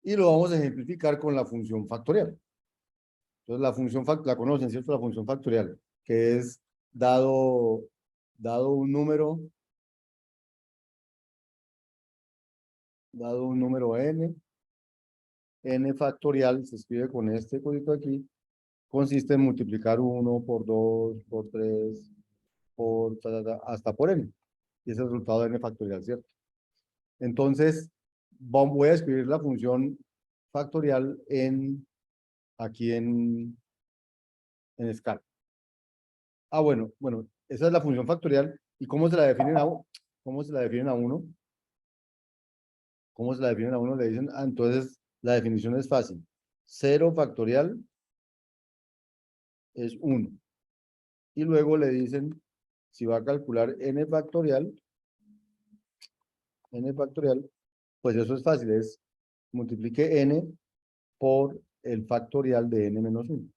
y lo vamos a ejemplificar con la función factorial. Entonces, la función la conocen, ¿cierto? La función factorial, que es dado un número, n factorial, se escribe con este código aquí, consiste en multiplicar 1 por 2, por 3, por hasta por n. Y ese es el resultado de n factorial, ¿cierto? Entonces, voy a escribir la función factorial aquí en escala. Bueno, esa es la función factorial. ¿Y cómo se la definen a uno? ¿Cómo se la definen a uno? ¿Cómo se la definen a uno? Le dicen, entonces la definición es fácil. 0 factorial es 1. Y luego le dicen, si va a calcular n factorial, pues eso es fácil, es multiplique n por el factorial de n menos 1.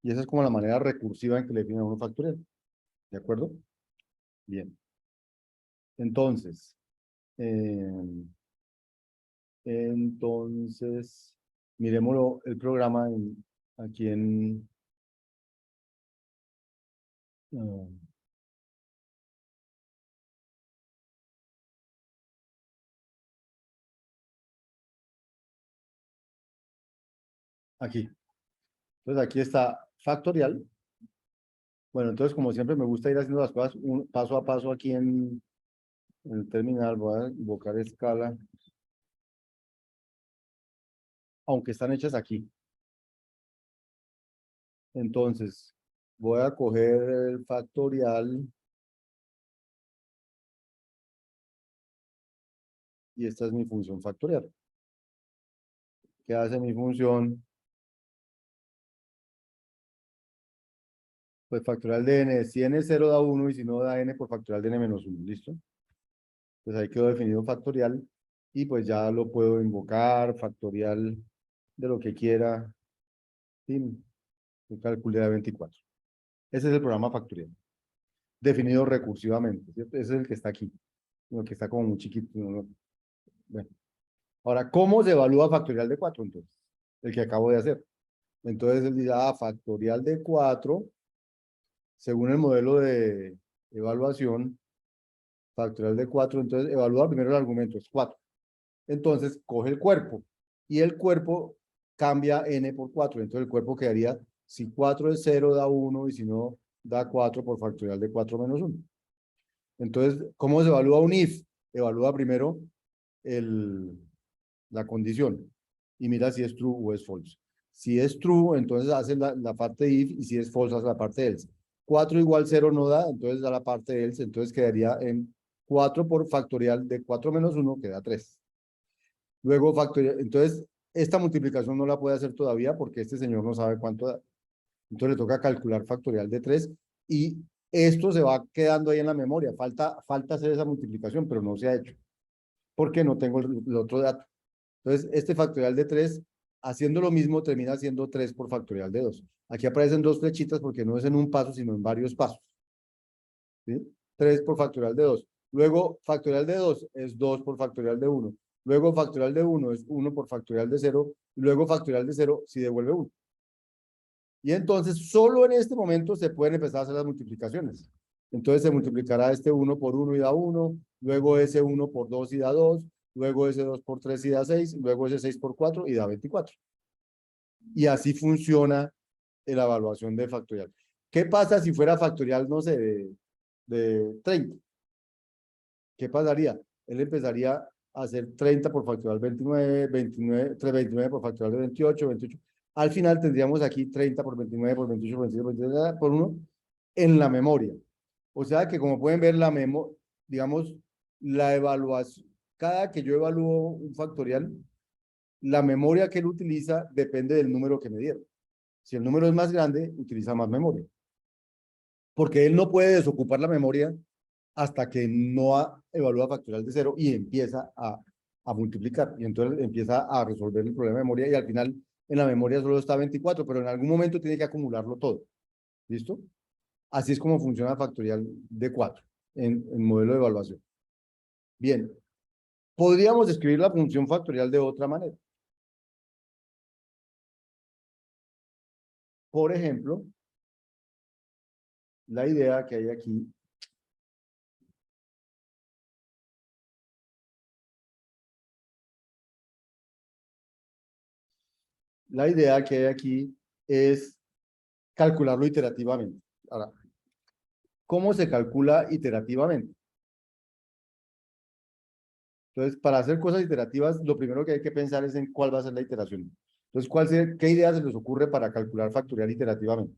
Y esa es como la manera recursiva en que le definen a uno factorial. ¿De acuerdo? Bien. Entonces, miremoslo el programa aquí en... aquí. Entonces aquí está factorial. Bueno, entonces como siempre me gusta ir haciendo las cosas paso a paso aquí en el terminal. Voy a invocar escala. Aunque están hechas aquí. Entonces, voy a coger el factorial. Y esta es mi función factorial. ¿Qué hace mi función? Pues factorial de n. Si n es 0 da 1 y si no da n por factorial de n menos 1. ¿Listo? Pues ahí quedó definido factorial. Y pues ya lo puedo invocar, factorial de lo que quiera. Y calculé a 24. Ese es el programa factorial. Definido recursivamente, ¿cierto? Ese es el que está aquí. El que está como muy chiquito. Bueno. Ahora, ¿cómo se evalúa factorial de 4 entonces? El que acabo de hacer. Entonces él dice, factorial de 4, según el modelo de evaluación, factorial de 4, entonces evalúa primero el argumento, es 4. Entonces coge el cuerpo y el cuerpo cambia n por 4. Entonces el cuerpo quedaría, si 4 es 0 da 1 y si no da 4 por factorial de 4 menos 1. Entonces, ¿cómo se evalúa un if? Evalúa primero la condición y mira si es true o es false. Si es true, entonces hace la parte de if, y si es false, hace la parte de else. 4 igual 0 no da, entonces da la parte de else, entonces quedaría en 4 por factorial de 4 menos 1, queda 3. Luego factorial, entonces esta multiplicación no la puede hacer todavía porque este señor no sabe cuánto da. Entonces le toca calcular factorial de 3 y esto se va quedando ahí en la memoria. Falta hacer esa multiplicación, pero no se ha hecho porque no tengo el otro dato. Entonces, este factorial de 3, haciendo lo mismo, termina siendo 3 por factorial de 2. Aquí aparecen dos flechitas porque no es en un paso, sino en varios pasos. ¿Sí? 3 por factorial de 2. Luego, factorial de 2 es 2 por factorial de 1. Luego, factorial de 1 es 1 por factorial de 0. Y luego, factorial de 0 si devuelve 1. Y entonces, solo en este momento se pueden empezar a hacer las multiplicaciones. Entonces, se multiplicará este 1 por 1 y da 1. Luego, ese 1 por 2 y da 2. Luego ese 2 por 3 y da 6, luego ese 6 por 4 y da 24. Y así funciona la evaluación de factorial. ¿Qué pasa si fuera factorial, no sé, de 30? ¿Qué pasaría? Él empezaría a hacer 30 por factorial 29, 29 por factorial de 28, 28. Al final tendríamos aquí 30 por 29, por 28, por 28, 29, por 1 en la memoria. O sea que como pueden ver, digamos, la evaluación, cada que yo evalúo un factorial, la memoria que él utiliza depende del número que me dieron. Si el número es más grande, utiliza más memoria. Porque él no puede desocupar la memoria hasta que no evalúa factorial de 0 y empieza a multiplicar. Y entonces empieza a resolver el problema de memoria y al final en la memoria solo está 24, pero en algún momento tiene que acumularlo todo. ¿Listo? Así es como funciona factorial de 4 en modelo de evaluación. Bien, podríamos escribir la función factorial de otra manera. Por ejemplo, la idea que hay aquí es calcularlo iterativamente. Ahora, ¿cómo se calcula iterativamente? Entonces, para hacer cosas iterativas, lo primero que hay que pensar es en cuál va a ser la iteración. Entonces, ¿qué idea se les ocurre para calcular factorial iterativamente?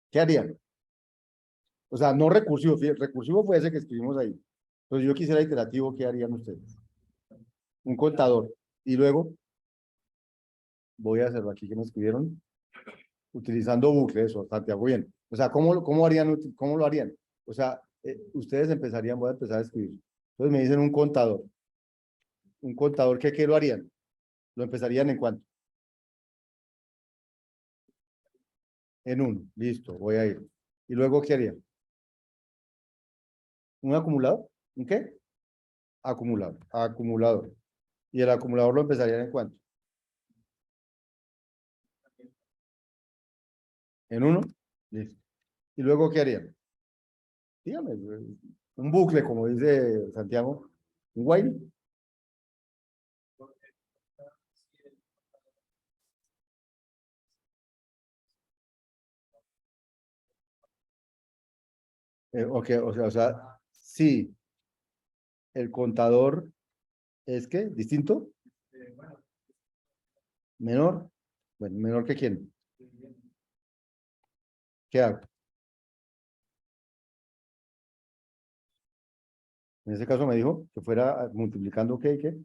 ¿Qué harían? O sea, no recursivo, recursivo fue ese que escribimos ahí. Entonces, yo quisiera iterativo, ¿qué harían ustedes? Un contador. Y luego, voy a hacerlo aquí que me escribieron, utilizando bucles, eso, Santiago, bien. O sea, cómo lo harían? O sea, ustedes empezarían, voy a empezar a escribir. Entonces me dicen un contador, ¿qué lo harían? ¿Lo empezarían en cuánto? En uno, listo, voy a ir. ¿Y luego qué harían? ¿Un acumulador? ¿Un qué? Acumulador. ¿Y el acumulador lo empezarían en cuánto? En uno, listo. ¿Y luego qué harían? Dígame, un bucle, como dice Santiago, un while. Ok, o sea, sí, el contador es ¿qué? ¿Distinto? ¿Menor? Bueno, ¿menor que quién? ¿Qué hago? En ese caso me dijo que fuera multiplicando ¿qué? ¿Qué?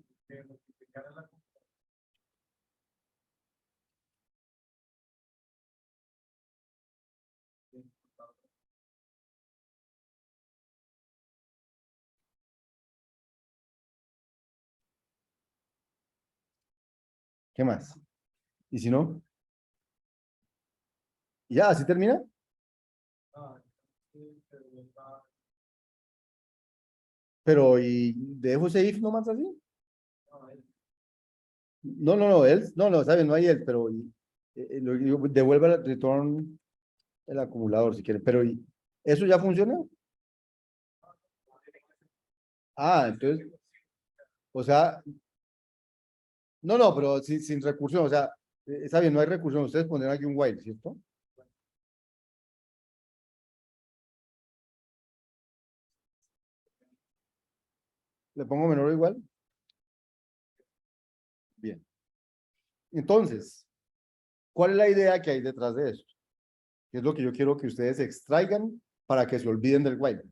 ¿Qué más? Y si no, ¿y ya, así termina? Pero, ¿y dejo ese if nomás así? No, no, está bien, no hay él, pero devuelve el return el acumulador si quiere, pero ¿eso ya funciona? Ah, entonces, o sea, no, pero sin recursión, o sea, está bien, no hay recursión, ustedes pondrán aquí un while, ¿cierto? ¿Le pongo menor o igual? Bien. Entonces, ¿cuál es la idea que hay detrás de esto? ¿Qué es lo que yo quiero que ustedes extraigan para que se olviden del while?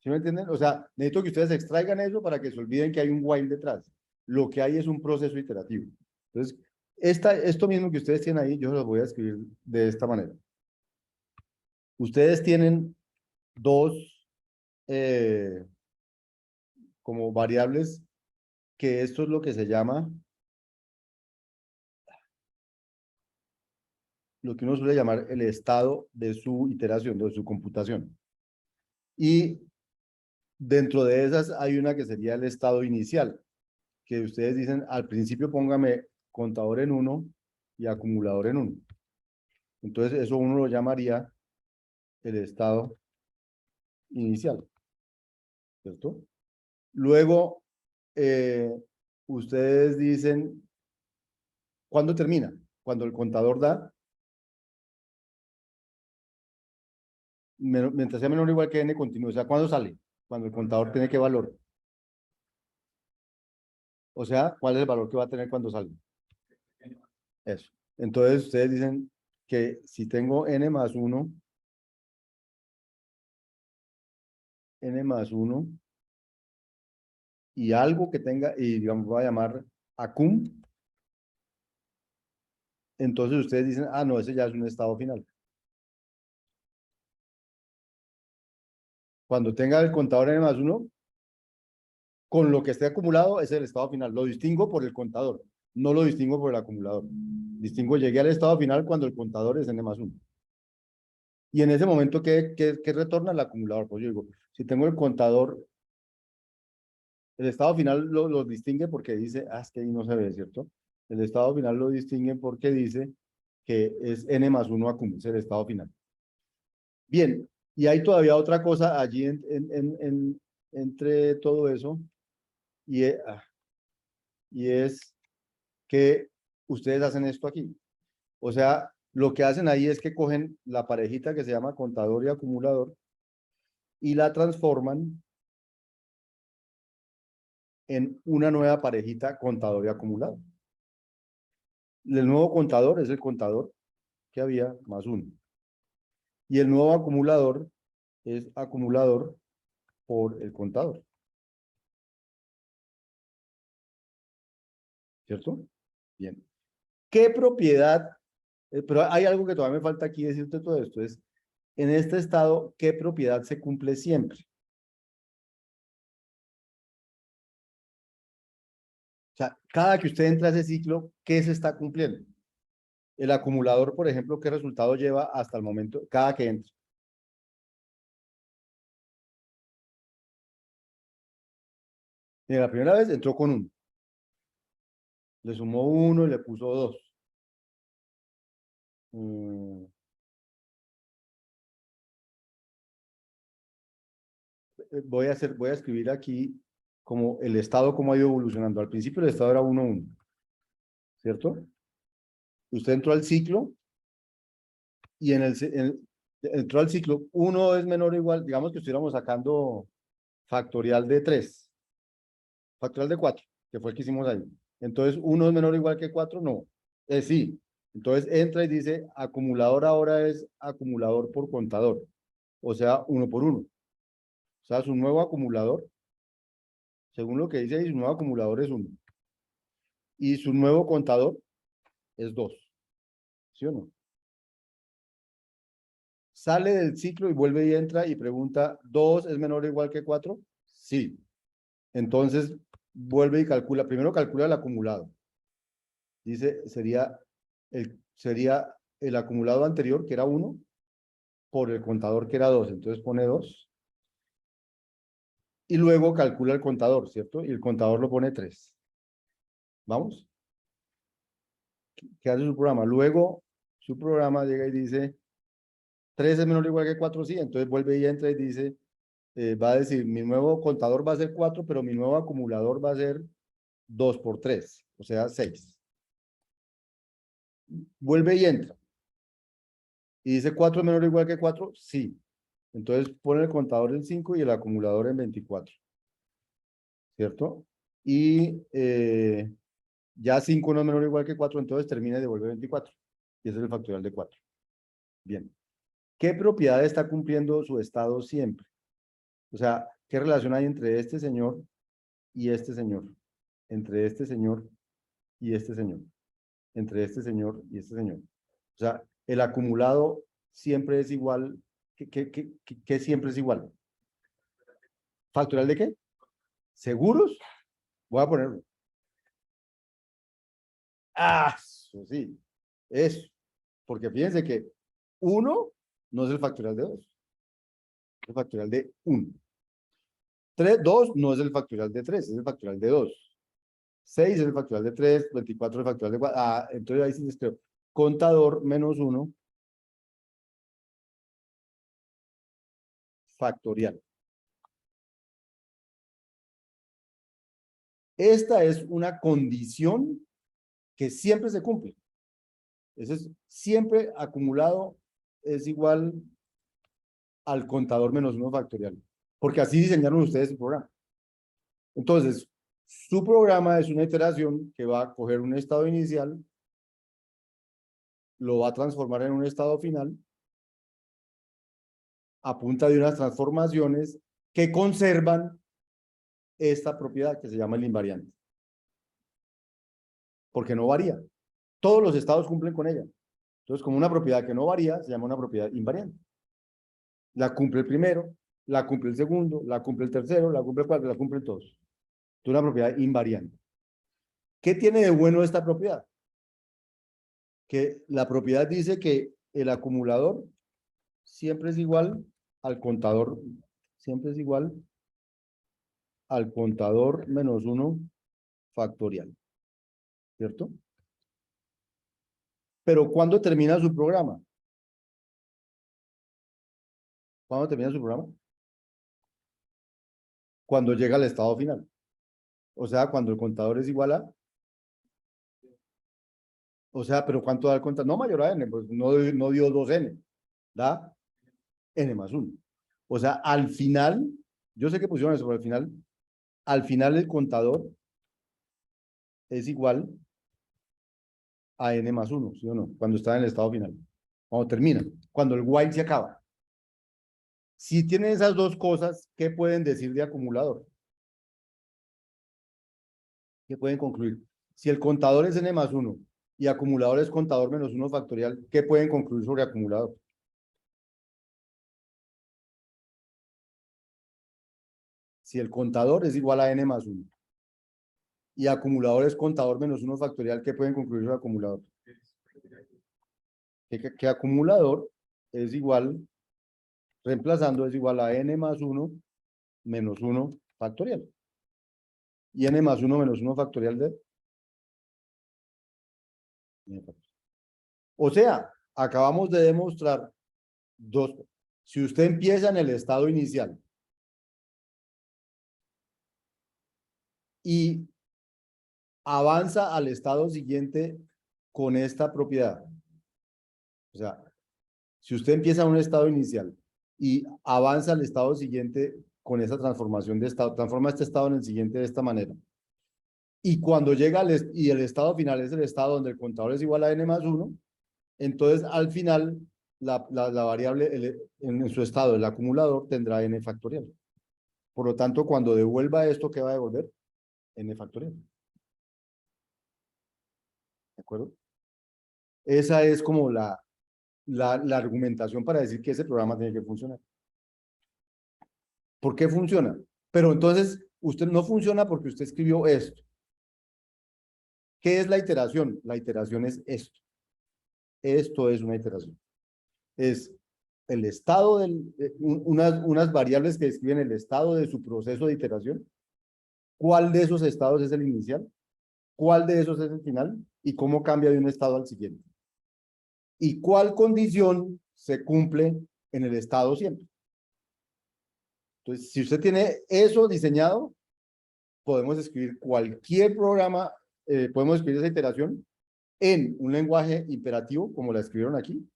¿Sí me entienden? O sea, necesito que ustedes extraigan eso para que se olviden que hay un while detrás. Lo que hay es un proceso iterativo. Entonces, esto mismo que ustedes tienen ahí, yo se los voy a escribir de esta manera. Ustedes tienen dos como variables, que esto es lo que se llama, lo que uno suele llamar el estado de su iteración, de su computación. Y dentro de esas hay una que sería el estado inicial, que ustedes dicen, al principio póngame contador en uno y acumulador en uno. Entonces, eso uno lo llamaría el estado inicial, ¿cierto? Luego, eh, ustedes dicen, ¿cuándo termina? Cuando el contador da, mientras sea menor o igual que n continuo. O sea, ¿cuándo sale? Cuando el contador tiene qué valor. O sea, ¿cuál es el valor que va a tener cuando sale? Eso. Entonces, ustedes dicen que si tengo n más uno y algo que tenga, y digamos, voy a llamar acum, entonces ustedes dicen, ah, no, ese ya es un estado final. Cuando tenga el contador n+1, con lo que esté acumulado, ese es el estado final. Lo distingo por el contador, no lo distingo por el acumulador. Distingo, llegué al estado final cuando el contador es n+1. Y en ese momento, ¿qué retorna el acumulador? Pues yo digo, si tengo el contador, el estado final lo distingue porque dice, ah, es que ahí no se ve, ¿cierto? El estado final lo distinguen porque dice que es n más 1 acumula, es el estado final. Bien, y hay todavía otra cosa allí entre todo eso, y es que ustedes hacen esto aquí. O sea, lo que hacen ahí es que cogen la parejita que se llama contador y acumulador y la transforman en una nueva parejita contador y acumulador. El nuevo contador es el contador que había más 1. Y el nuevo acumulador es acumulador por el contador. ¿Cierto? Bien. ¿Qué propiedad? Pero hay algo que todavía me falta aquí decirte todo esto. Es, en este estado, ¿qué propiedad se cumple siempre? O sea, cada que usted entra a ese ciclo, ¿qué se está cumpliendo? El acumulador, por ejemplo, ¿qué resultado lleva hasta el momento, cada que entra? La primera vez entró con 1. Le sumó 1 y le puso 2. Voy a escribir aquí como el estado, cómo ha ido evolucionando. Al principio el estado era 1-1, ¿cierto? Usted entró al ciclo y entró al ciclo, 1 es menor o igual, digamos que estuviéramos sacando factorial de 3, factorial de 4, que fue el que hicimos ahí. Entonces, 1 es menor o igual que 4, no. Sí. Entonces entra y dice, acumulador ahora es acumulador por contador, o sea, 1 por 1. O sea, su nuevo acumulador, según lo que dice ahí, su nuevo acumulador es 1. Y su nuevo contador es 2. ¿Sí o no? Sale del ciclo y vuelve y entra y pregunta, ¿2 es menor o igual que 4? Sí. Entonces, vuelve y calcula, primero calcula el acumulado. Dice, sería el acumulado anterior, que era 1, por el contador, que era 2. Entonces pone 2. Y luego calcula el contador, ¿cierto? Y el contador lo pone 3. ¿Vamos? ¿Qué hace su programa? Luego, su programa llega y dice, 3 es menor o igual que 4, sí. Entonces vuelve y entra y dice, va a decir, mi nuevo contador va a ser 4, pero mi nuevo acumulador va a ser 2 por 3, o sea, 6. Vuelve y entra. Y dice 4 es menor o igual que 4, sí. Entonces pone el contador en 5 y el acumulador en 24, ¿cierto? Y ya 5 no es menor o igual que 4, entonces termina y devuelve 24. Y ese es el factorial de 4. Bien. ¿Qué propiedad está cumpliendo su estado siempre? O sea, ¿qué relación hay entre este señor y este señor? Entre este señor y este señor. Entre este señor y este señor. O sea, el acumulado siempre es igual. ¿Qué siempre es igual? ¿Factorial de qué? ¿Seguros? Voy a ponerlo. Eso sí. Eso. Porque fíjense que 1 no es el factorial de 2. Es el factorial de 1. 2 no es el factorial de 3, es el factorial de 2. 6 es el factorial de 3, 24 es el factorial de 4. Entonces ahí sí les creo. Contador menos 1 factorial. Esta es una condición que siempre se cumple. Eso es siempre acumulado es igual al contador menos 1 factorial. Porque así diseñaron ustedes el programa. Entonces, su programa es una iteración que va a coger un estado inicial, lo va a transformar en un estado final, a punta de unas transformaciones que conservan esta propiedad que se llama el invariante. Porque no varía. Todos los estados cumplen con ella. Entonces, como una propiedad que no varía, se llama una propiedad invariante. La cumple el primero, la cumple el segundo, la cumple el tercero, la cumple el cuarto, la cumplen todos. Es una propiedad invariante. ¿Qué tiene de bueno esta propiedad? Que la propiedad dice que el acumulador siempre es igual al contador, siempre es igual al contador menos 1 factorial, ¿cierto? Pero ¿cuándo termina su programa? ¿Cuándo termina su programa? Cuando llega al estado final. O sea, cuando el contador es igual a, o sea, pero ¿cuánto da el contador? No mayor a n, pues no dio 2n, da n más 1. O sea, al final, yo sé que pusieron eso, pero al final el contador es igual a n más 1, ¿sí o no? Cuando está en el estado final. Cuando termina, cuando el while se acaba. Si tienen esas dos cosas, ¿qué pueden decir de acumulador? ¿Qué pueden concluir? Si el contador es n más 1 y acumulador es contador menos 1 factorial, ¿qué pueden concluir sobre acumulador? Si el contador es igual a n más 1 y acumulador es contador menos 1 factorial, ¿qué pueden concluir sobre acumulador? Que acumulador es igual, reemplazando, es igual a n más 1 menos 1 factorial. Y n más 1 menos 1 factorial de... O sea, acabamos de demostrar dos. Si usted empieza en el estado inicial y avanza al estado siguiente con esta propiedad, o sea, si usted empieza en un estado inicial y avanza al estado siguiente con esa transformación de estado, transforma este estado en el siguiente de esta manera. Y cuando llega y el estado final es el estado donde el contador es igual a n más 1, entonces al final la variable en su estado, el acumulador, tendrá n factorial. Por lo tanto, cuando devuelva esto, ¿qué va a devolver? N factorial. ¿De acuerdo? Esa es como la argumentación para decir que ese programa tiene que funcionar. ¿Por qué funciona? Pero entonces, usted no funciona porque usted escribió esto. ¿Qué es la iteración? La iteración es esto. Esto es una iteración. Es el estado unas variables que describen el estado de su proceso de iteración. ¿Cuál de esos estados es el inicial? ¿Cuál de esos es el final? ¿Y cómo cambia de un estado al siguiente? ¿Y cuál condición se cumple en el estado siempre? Entonces, si usted tiene eso diseñado, podemos escribir cualquier programa, podemos escribir esa iteración en un lenguaje imperativo, como la escribieron aquí.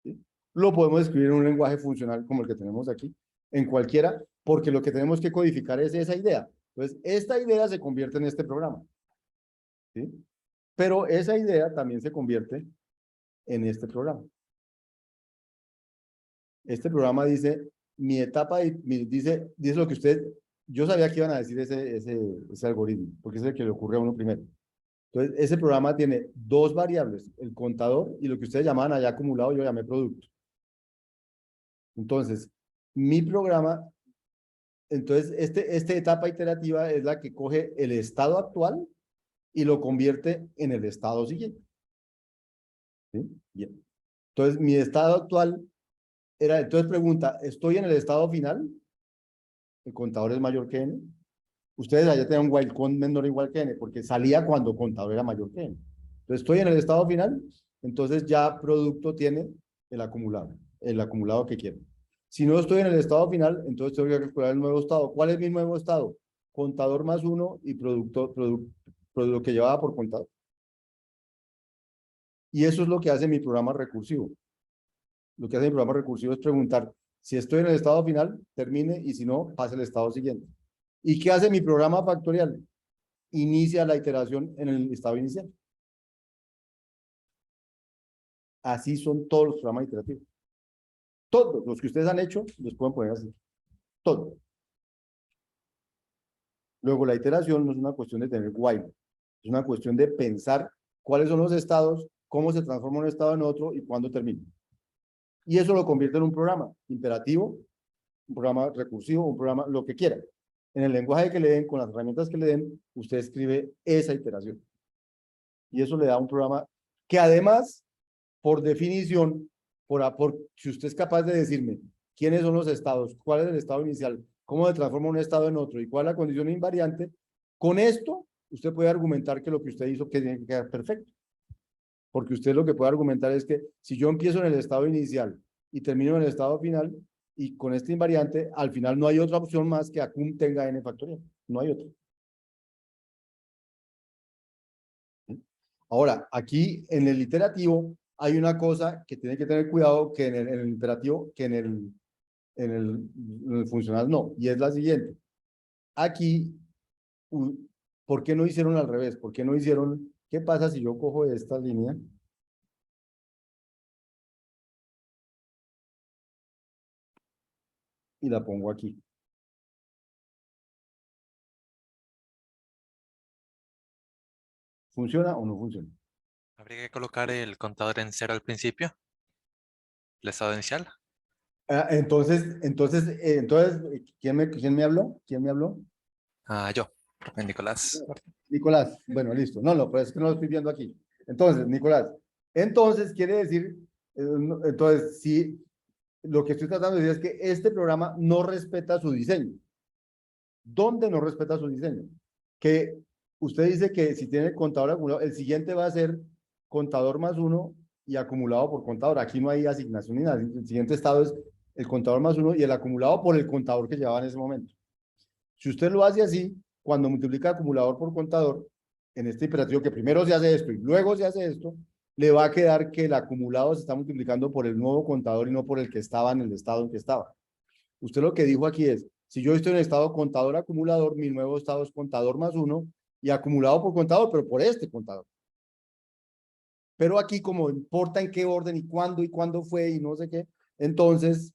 ¿Sí? Lo podemos escribir en un lenguaje funcional, como el que tenemos aquí, en cualquiera, porque lo que tenemos que codificar es esa idea. Entonces, esta idea se convierte en este programa. ¿Sí? Pero esa idea también se convierte en este programa. Este programa dice, mi etapa, dice lo que usted, yo sabía que iban a decir ese algoritmo, porque es el que le ocurre a uno primero. Entonces, ese programa tiene dos variables, el contador y lo que ustedes llamaban allá acumulado, yo llamé producto. Entonces, mi programa, entonces, esta etapa iterativa es la que coge el estado actual y lo convierte en el estado siguiente. ¿Sí? Bien. Entonces, mi estado actual entonces pregunta, ¿estoy en el estado final? El contador es mayor que n. Ustedes allá tenían un while con menor o igual que n, porque salía cuando contador era mayor que n. Entonces, estoy en el estado final, entonces ya producto tiene el acumulado que quiero. Si no estoy en el estado final, entonces tengo que calcular el nuevo estado. ¿Cuál es mi nuevo estado? Contador más 1 y producto que llevaba por contador. Y eso es lo que hace mi programa recursivo. Lo que hace mi programa recursivo es preguntar si estoy en el estado final, termine, y si no, pase al estado siguiente. ¿Y qué hace mi programa factorial? Inicia la iteración en el estado inicial. Así son todos los programas iterativos. Todos los que ustedes han hecho, los pueden poner así. Todos. Luego, la iteración no es una cuestión de tener while. Es una cuestión de pensar cuáles son los estados, cómo se transforma un estado en otro y cuándo termina. Y eso lo convierte en un programa imperativo, un programa recursivo, un programa, lo que quiera. En el lenguaje que le den, con las herramientas que le den, usted escribe esa iteración. Y eso le da un programa que además, por definición, si usted es capaz de decirme quiénes son los estados, cuál es el estado inicial, cómo se transforma un estado en otro y cuál es la condición invariante, con esto usted puede argumentar que lo que usted hizo que tiene que quedar perfecto. porque usted lo que puede argumentar es que si yo empiezo en el estado inicial y termino en el estado final, y con este invariante, al final no hay otra opción más que acum tenga n factorial, no hay otra. Ahora, aquí en el iterativo hay una cosa que tiene que tener cuidado que en el imperativo, que en el funcional no, y es la siguiente. Aquí, ¿por qué no hicieron al revés? ¿Por qué no hicieron? ¿Qué pasa si yo cojo esta línea y la pongo aquí? ¿Funciona o no funciona? Habría que colocar el contador en cero al principio, el estado inicial. Entonces, ¿quién me habló? ¿Quién me habló? Ah, yo, Nicolás. Nicolás. Bueno, listo. No, pero es que no lo estoy viendo aquí. Entonces, Nicolás. Entonces, quiere decir, entonces, sí, lo que estoy tratando de decir es que este programa no respeta su diseño. ¿Dónde no respeta su diseño? Que usted dice que si tiene contador acumulado, el siguiente va a ser contador más uno y acumulado por contador. Aquí no hay asignación ni nada. El siguiente estado es el contador más uno y el acumulado por el contador que llevaba en ese momento. Si usted lo hace así, cuando multiplica acumulador por contador, en este imperativo que primero se hace esto y luego se hace esto, le va a quedar que el acumulado se está multiplicando por el nuevo contador y no por el que estaba en el estado en que estaba. Usted lo que dijo aquí es, si yo estoy en el estado contador acumulador, mi nuevo estado es contador más uno y acumulado por contador, pero por este contador. Pero aquí como importa en qué orden y cuándo fue y no sé qué, entonces,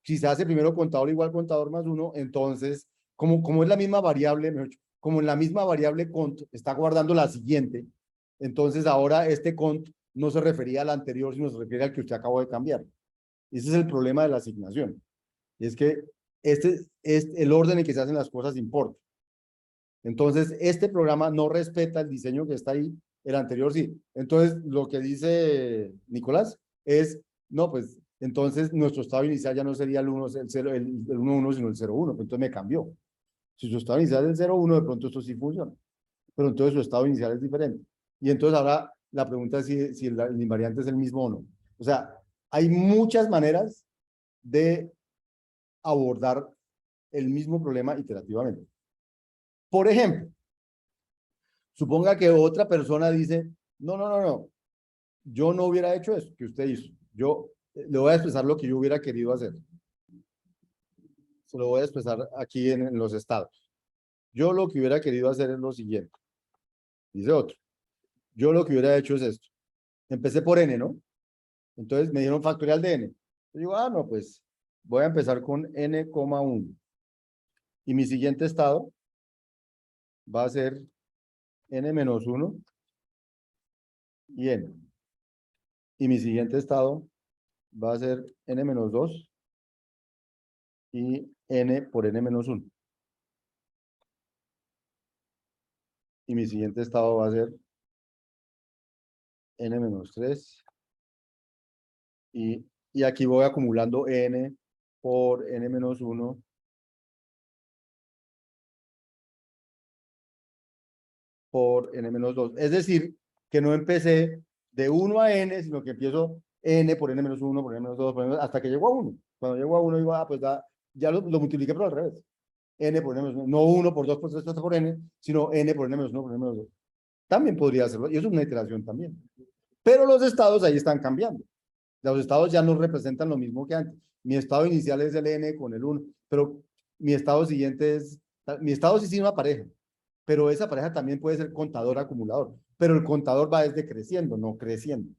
si se hace primero contador igual contador más uno, entonces, como es la misma variable, mejor dicho, como en la misma variable cont está guardando la siguiente, entonces ahora este cont no se refería al anterior, sino se refiere al que usted acabó de cambiar. Ese es el problema de la asignación. Y es que este es el orden en que se hacen las cosas importa. Entonces, este programa no respeta el diseño que está ahí, el anterior sí. Entonces, lo que dice Nicolás es, no, pues, entonces nuestro estado inicial ya no sería el 1, el 0, el 1, 1, sino el 0, 1. Entonces me cambió. Si su estado inicial es el 0, 1, de pronto esto sí funciona. Pero entonces su estado inicial es diferente. Y entonces ahora la pregunta es si el invariante es el mismo o no. O sea, hay muchas maneras de abordar el mismo problema iterativamente. Por ejemplo, suponga que otra persona dice, no, yo no hubiera hecho eso que usted hizo. Yo le voy a expresar lo que yo hubiera querido hacer. Se lo voy a expresar aquí en los estados. Yo lo que hubiera querido hacer es lo siguiente. Dice otro. Yo lo que hubiera hecho es esto. Empecé por n, ¿no? Entonces me dieron factorial de n. Yo digo, no, pues voy a empezar con n,1. Y mi siguiente estado va a ser n-1 y n. Y mi siguiente estado va a ser n-2 y n por n-1. Y mi siguiente estado va a ser n-3 y aquí voy acumulando n por n-1 por n-2. Es decir, que no empecé de 1 a n, sino que empiezo n por n-1, por n-2, por n hasta que llego a 1. Cuando llego a 1, digo, pues ya lo multipliqué, pero al revés. N por n-1, no 1 por 2 por 3 por n, sino n por n-1 por n-2. También podría hacerlo, y eso es una iteración también. Pero los estados ahí están cambiando. Los estados ya no representan lo mismo que antes. Mi estado inicial es el n con el 1, pero mi estado siguiente es, mi estado sí es una pareja, pero esa pareja también puede ser contador acumulador, pero el contador va desde creciendo, no creciendo.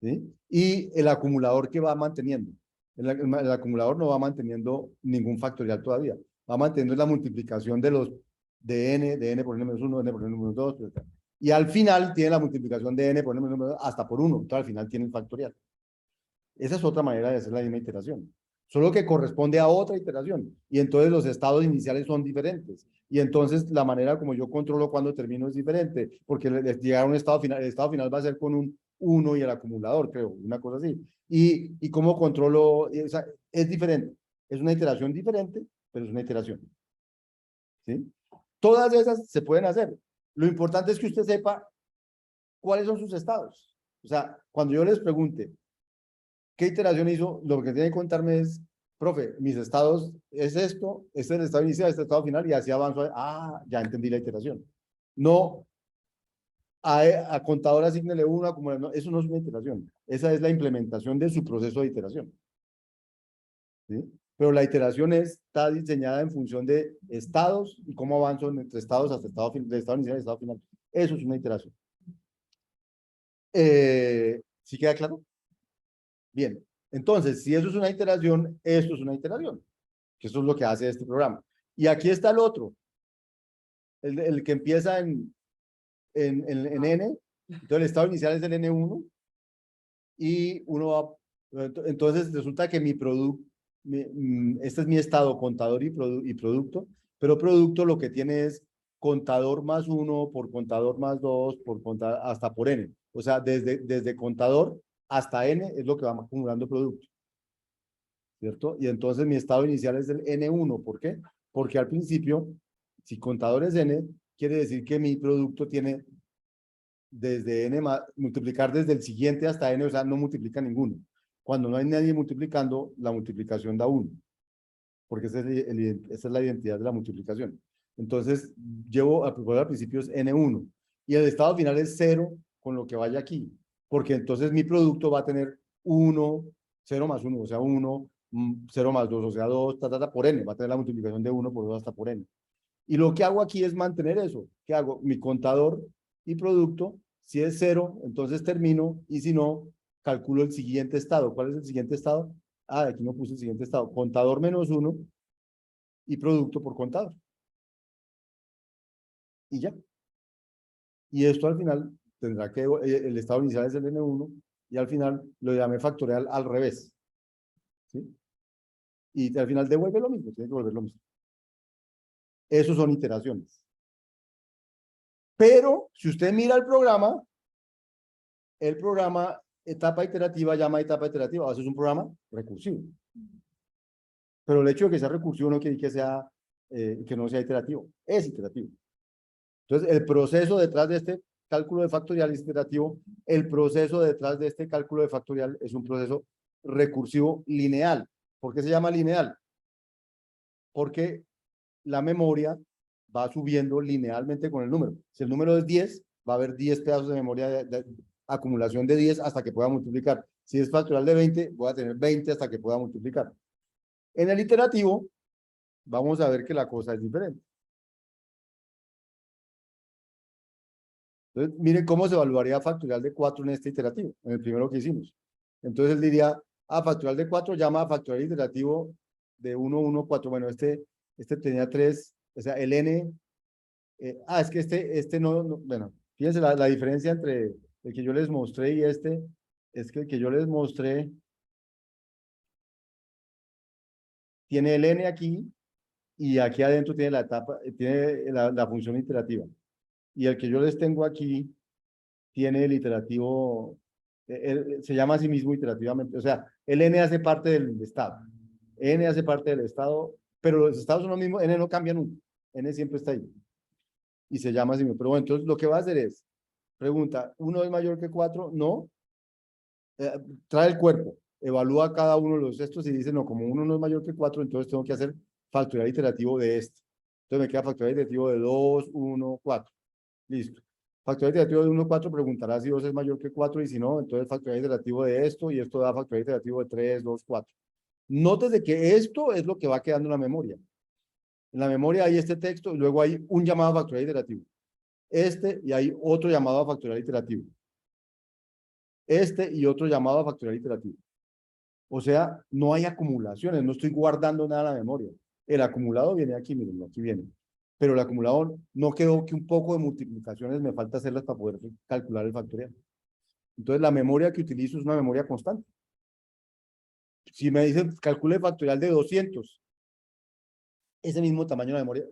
¿Sí? Y el acumulador que va manteniendo. El acumulador no va manteniendo ningún factorial todavía. Va manteniendo la multiplicación de n por n-1, n por n-2. Y al final tiene la multiplicación de n por n-2 hasta por 1. Entonces al final tiene el factorial. Esa es otra manera de hacer la misma iteración. Solo que corresponde a otra iteración. Y entonces los estados iniciales son diferentes. Y entonces la manera como yo controlo cuando termino es diferente. Porque llegar a un estado final, el estado final va a ser con un 1 y el acumulador, creo, una cosa así. Y cómo controlo, o sea, es diferente. Es una iteración diferente, pero es una iteración. ¿Sí? Todas esas se pueden hacer. Lo importante es que usted sepa ¿cuáles son sus estados? O sea, cuando yo les pregunte, ¿qué iteración hizo? Lo que tienen que contarme es, profe, mis estados es esto, este es el estado inicial, este es el estado final, y así avanzo. Ya entendí la iteración. No, a contador asígnele uno, acumulador, no, eso no es una iteración. Esa es la implementación de su proceso de iteración. ¿Sí? Pero la iteración está diseñada en función de estados y cómo avanzo entre estados hasta de estado inicial y estado final. Eso es una iteración. ¿Sí queda claro? Bien. Entonces, si eso es una iteración, esto es una iteración, que eso es lo que hace este programa. Y aquí está el otro, el que empieza en N. Entonces, el estado inicial es el N1 y uno va, entonces resulta que mi producto, este es mi estado contador y producto, pero producto lo que tiene es contador más 1 por contador más 2 por contador, hasta por N. O sea, desde contador hasta N es lo que va acumulando producto, ¿cierto? Y entonces mi estado inicial es el N1. ¿Por qué? Porque al principio, si contador es N, quiere decir que mi producto tiene desde N multiplicar desde el siguiente hasta N, o sea, no multiplica ninguno. Cuando no hay nadie multiplicando, la multiplicación da 1, porque esa es la identidad de la multiplicación. Entonces, al principio es N1, y el estado final es 0 con lo que vaya aquí, porque entonces mi producto va a tener 1, 0 más 1, o sea, 1, 0 más 2, o sea, 2, por N, va a tener la multiplicación de 1 por 2 hasta por N. Y lo que hago aquí es mantener eso. ¿Qué hago? Mi contador y producto, si es 0, entonces termino, y si no, calculo el siguiente estado. ¿Cuál es el siguiente estado? Aquí no puse el siguiente estado. Contador menos 1 y producto por contador. Y ya. Y esto al final tendrá que, el estado inicial es el N1, y al final lo llamé factorial al revés. ¿Sí? Y al final devuelve lo mismo, tiene que volver lo mismo. Esos son iteraciones. Pero si usted mira el programa etapa iterativa llama etapa iterativa. Eso es un programa recursivo. Pero el hecho de que sea recursivo no quiere decir que no sea iterativo. Es iterativo. Entonces, el proceso detrás de este cálculo de factorial es iterativo. El proceso detrás de este cálculo de factorial es un proceso recursivo lineal. ¿Por qué se llama lineal? Porque la memoria va subiendo linealmente con el número. Si el número es 10, va a haber 10 pedazos de memoria de acumulación de 10 hasta que pueda multiplicar. Si es factorial de 20, voy a tener 20 hasta que pueda multiplicar. En el iterativo, vamos a ver que la cosa es diferente. Entonces, miren cómo se evaluaría factorial de 4 en este iterativo, en el primero que hicimos. Entonces, él diría, factorial de 4 llama a factorial iterativo de 1, 1, 4. Bueno, este tenía 3, o sea, el n. Es que este no, bueno, fíjense la diferencia entre el que yo les mostré y este, es que el que yo les mostré tiene el n aquí, y aquí adentro tiene tiene la función iterativa. Y el que yo les tengo aquí tiene el iterativo, se llama a sí mismo iterativamente, o sea, el n hace parte del estado. N hace parte del estado, pero los estados son los mismos, n no cambia nunca, n siempre está ahí. Y se llama así mismo. Pero bueno, entonces lo que va a hacer es, pregunta, ¿1 es mayor que 4? No. Trae el cuerpo, evalúa cada uno de los estos y dice, no, como 1 no es mayor que 4, entonces tengo que hacer factorial iterativo de este. Entonces me queda factorial iterativo de 2, 1, 4. Listo. Factorial iterativo de 1, 4 preguntará si 2 es mayor que 4, y si no, entonces factorial iterativo de esto, y esto da factorial iterativo de 3, 2, 4. Nótese que esto es lo que va quedando en la memoria. En la memoria hay este texto y luego hay un llamado a factorial iterativo. Y hay otro llamado a factorial iterativo. Y otro llamado a factorial iterativo. O sea, no hay acumulaciones, no estoy guardando nada en la memoria. El acumulado viene aquí, miren, aquí viene. Pero el acumulador no quedó que un poco de multiplicaciones me falta hacerlas para poder calcular el factorial. Entonces, la memoria que utilizo es una memoria constante. Si me dicen calcule el factorial de 200, ese mismo tamaño de memoria,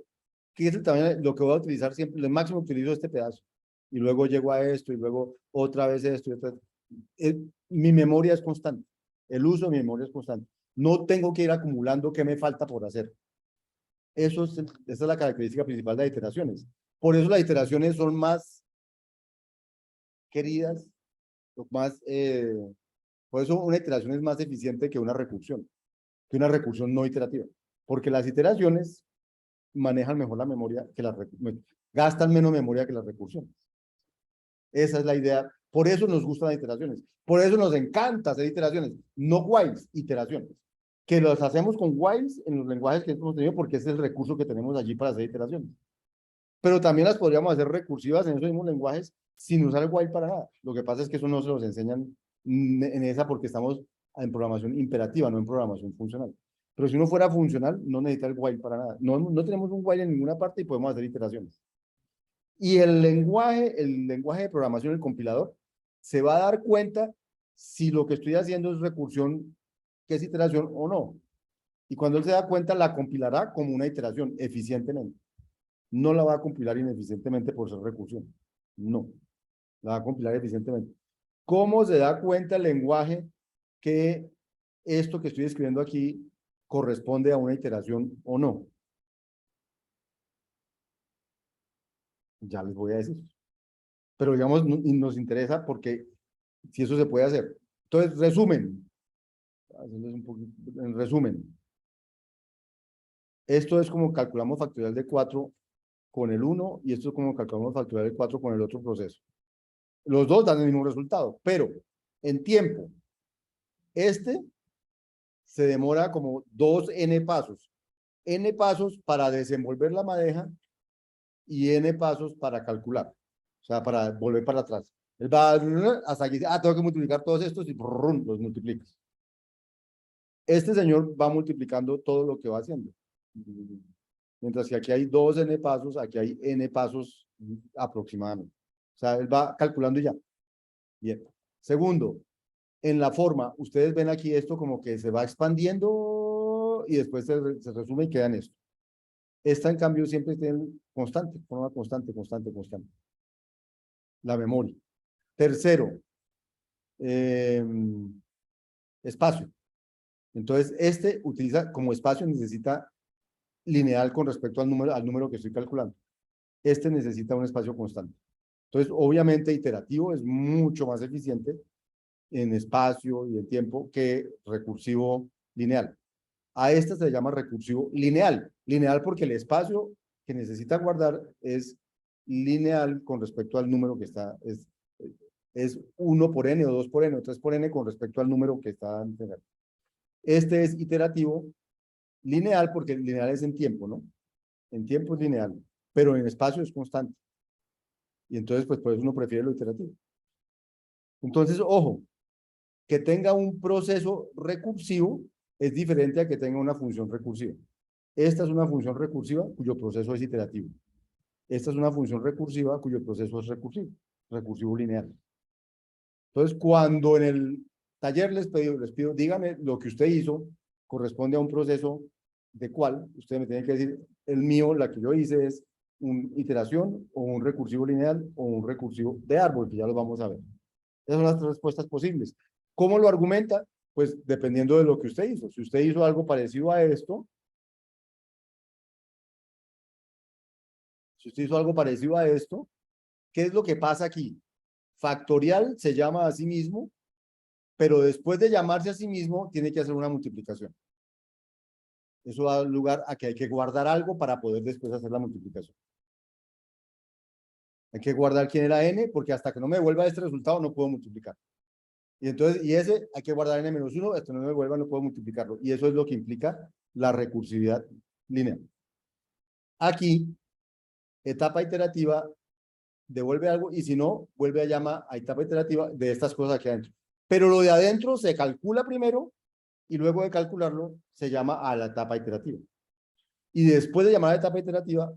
¿qué es el tamaño? Lo que voy a utilizar siempre, el máximo utilizo este pedazo. Y luego llego a esto, y luego otra vez esto. Y otra vez. Mi memoria es constante. El uso de mi memoria es constante. No tengo que ir acumulando qué me falta por hacer. Esa es la característica principal de las iteraciones. Por eso las iteraciones son más queridas, lo más, por eso una iteración es más eficiente que una recursión no iterativa, porque las iteraciones manejan mejor la memoria que las gastan menos memoria que las recursiones. Esa es la idea. Por eso nos gustan las iteraciones. Por eso nos encanta hacer iteraciones. No whiles, iteraciones. Que los hacemos con whiles en los lenguajes que hemos tenido porque ese es el recurso que tenemos allí para hacer iteraciones. Pero también las podríamos hacer recursivas en esos mismos lenguajes sin usar el while para nada. Lo que pasa es que eso no se los enseñan en esa porque estamos en programación imperativa, no en programación funcional. Pero si uno fuera funcional, no necesita el while para nada. No tenemos un while en ninguna parte y podemos hacer iteraciones. Y el lenguaje de programación, el compilador, se va a dar cuenta si lo que estoy haciendo es recursión, que es iteración o no. Y cuando él se da cuenta, la compilará como una iteración, eficientemente. No la va a compilar ineficientemente por ser recursión. No, la va a compilar eficientemente. ¿Cómo se da cuenta el lenguaje que esto que estoy escribiendo aquí corresponde a una iteración o no? Ya les voy a decir. Pero digamos, nos interesa porque si eso se puede hacer. Entonces, resumen. En resumen, esto es como calculamos factorial de 4 con el 1 y esto es como calculamos factorial de 4 con el otro proceso. Los dos dan el mismo resultado, pero en tiempo, este se demora como 2n pasos. N pasos para desenvolver la madeja y n pasos para calcular. O sea, para volver para atrás. Él va hasta aquí, tengo que multiplicar todos estos y los multiplicas. Este señor va multiplicando todo lo que va haciendo. Mientras que aquí hay 2n pasos, aquí hay n pasos aproximadamente. O sea, él va calculando y ya. Bien. Segundo, en la forma, ustedes ven aquí esto como que se va expandiendo y después se resume y queda en esto. Esta, en cambio, siempre tiene constante, forma constante, constante, constante. La memoria. Tercero, espacio. Entonces, este utiliza como espacio, necesita lineal con respecto al número que estoy calculando. Este necesita un espacio constante. Entonces, obviamente, iterativo es mucho más eficiente en espacio y en tiempo que recursivo lineal. A este se le llama recursivo lineal. Lineal porque el espacio que necesita guardar es lineal con respecto al número que está, es 1 por n o 2 por n o 3 por n con respecto al número que está. Este es iterativo lineal porque lineal es en tiempo, ¿no? En tiempo es lineal, pero en espacio es constante. Y entonces, pues por eso uno prefiere lo iterativo. Entonces, ojo, que tenga un proceso recursivo es diferente a que tenga una función recursiva. Esta es una función recursiva cuyo proceso es iterativo. Esta es una función recursiva cuyo proceso es recursivo, recursivo lineal. Entonces, cuando en el taller les pido, dígame lo que usted hizo corresponde a un proceso de cuál, usted me tiene que decir, el mío, la que yo hice es una iteración o un recursivo lineal o un recursivo de árbol, que ya lo vamos a ver. Esas son las tres respuestas posibles. ¿Cómo lo argumenta? Pues dependiendo de lo que usted hizo. Si usted hizo algo parecido a esto, ¿qué es lo que pasa aquí? Factorial se llama a sí mismo, pero después de llamarse a sí mismo, tiene que hacer una multiplicación. Eso da lugar a que hay que guardar algo para poder después hacer la multiplicación. Hay que guardar quién era n, porque hasta que no me devuelva este resultado no puedo multiplicar. Y entonces, y ese hay que guardar n-1, hasta que no me devuelva no puedo multiplicarlo. Y eso es lo que implica la recursividad lineal. Aquí, etapa iterativa devuelve algo y si no, vuelve a llamar a etapa iterativa de estas cosas aquí adentro. Pero lo de adentro se calcula primero y luego de calcularlo se llama a la etapa iterativa. Y después de llamar a la etapa iterativa,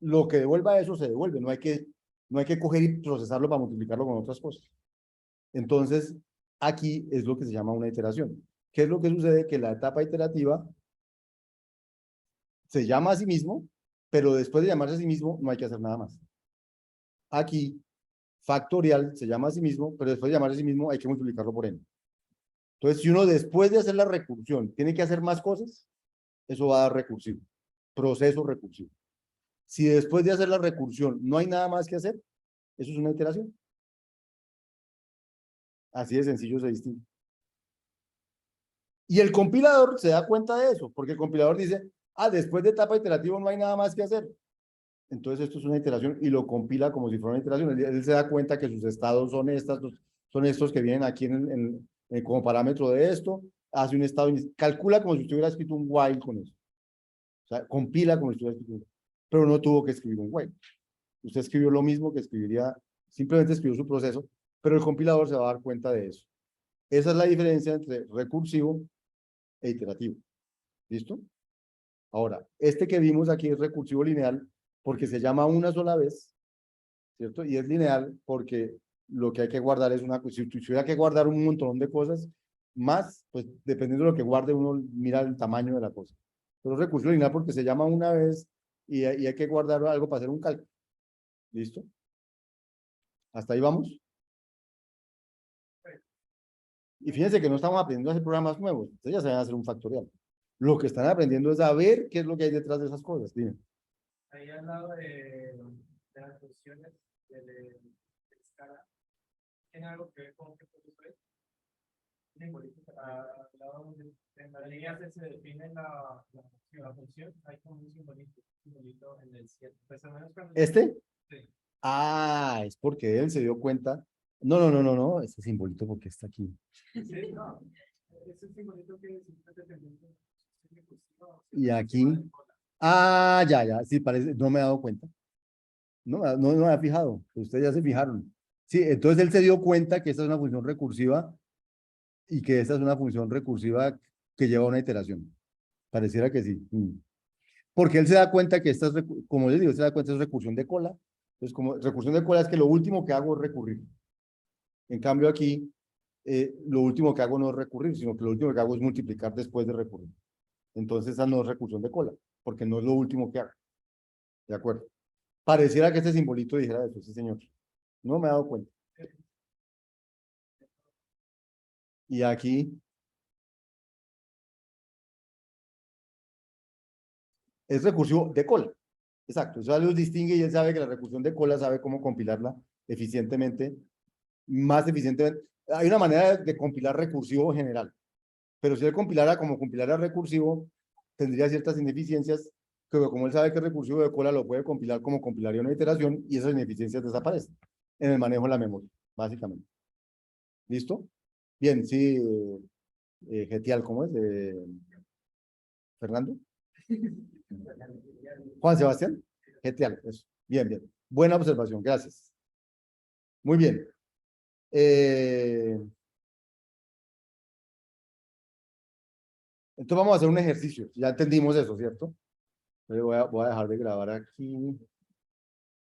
lo que devuelva eso se devuelve. No hay que coger y procesarlo para multiplicarlo con otras cosas. Entonces, aquí es lo que se llama una iteración. ¿Qué es lo que sucede? Que la etapa iterativa se llama a sí mismo, pero después de llamarse a sí mismo no hay que hacer nada más. Aquí, factorial se llama a sí mismo, pero después de llamarse a sí mismo hay que multiplicarlo por n. Entonces, si uno después de hacer la recursión tiene que hacer más cosas, eso va a dar recursivo, proceso recursivo. Si después de hacer la recursión no hay nada más que hacer, eso es una iteración. Así de sencillo se distingue. Y el compilador se da cuenta de eso, porque el compilador dice, después de etapa iterativa no hay nada más que hacer. Entonces esto es una iteración y lo compila como si fuera una iteración. Él se da cuenta que sus estados son estos que vienen aquí como parámetro de esto, hace un estado, calcula como si usted hubiera escrito un while con eso. O sea, compila como si estuviera escrito un while, pero no tuvo que escribir un while. Usted escribió lo mismo que escribiría, simplemente escribió su proceso, pero el compilador se va a dar cuenta de eso. Esa es la diferencia entre recursivo e iterativo. ¿Listo? Ahora, este que vimos aquí es recursivo lineal porque se llama una sola vez, ¿cierto? Y es lineal porque lo que hay que guardar es una, si tuviera que guardar un montón de cosas más, pues dependiendo de lo que guarde, uno mira el tamaño de la cosa. Pero es recursivo lineal porque se llama una vez y hay que guardar algo para hacer un cálculo. ¿Listo? ¿Hasta ahí vamos? Y fíjense que no estamos aprendiendo a hacer programas nuevos, ustedes ya saben hacer un factorial. Lo que están aprendiendo es a ver qué es lo que hay detrás de esas cosas. Dime. Ahí al lado de las funciones de escala, ¿tiene algo que ver con qué proceso es? Al lado donde en las líneas se define la función, hay como un simbolito en el 7. Pues al menos cuando ¿Este? sí. Es porque él se dio cuenta. No, ese simbolito porque está aquí. Sí, no. Es un simbolito que simplemente te Y aquí. Ya, sí, parece, no me he dado cuenta. No me había fijado, ustedes ya se fijaron. Sí, entonces él se dio cuenta que esta es una función recursiva y que esta es una función recursiva que lleva una iteración. Pareciera que sí. Porque él se da cuenta que esta es, como les digo, se da cuenta es recursión de cola. Entonces, como recursión de cola es que lo último que hago es recurrir. En cambio aquí, lo último que hago no es recurrir, sino que lo último que hago es multiplicar después de recurrir. Entonces esa no es recursión de cola, porque no es lo último que hago. ¿De acuerdo? Pareciera que este simbolito dijera eso, sí señor. No me he dado cuenta. Y aquí es recursivo de cola. Exacto, eso los distingue y él sabe que la recursión de cola sabe cómo compilarla eficientemente, más eficientemente. Hay una manera de compilar recursivo general, pero si él compilara como compilara recursivo, tendría ciertas ineficiencias que como él sabe que es recursivo de cola, lo puede compilar como compilaría una iteración y esas ineficiencias desaparecen en el manejo de la memoria, básicamente. ¿Listo? Bien, sí, Getial, ¿cómo es? ¿Fernando? Juan Sebastián, Getial, eso. Bien. Buena observación, gracias. Muy bien. Entonces vamos a hacer un ejercicio. Ya entendimos eso, ¿cierto? Voy a dejar de grabar aquí.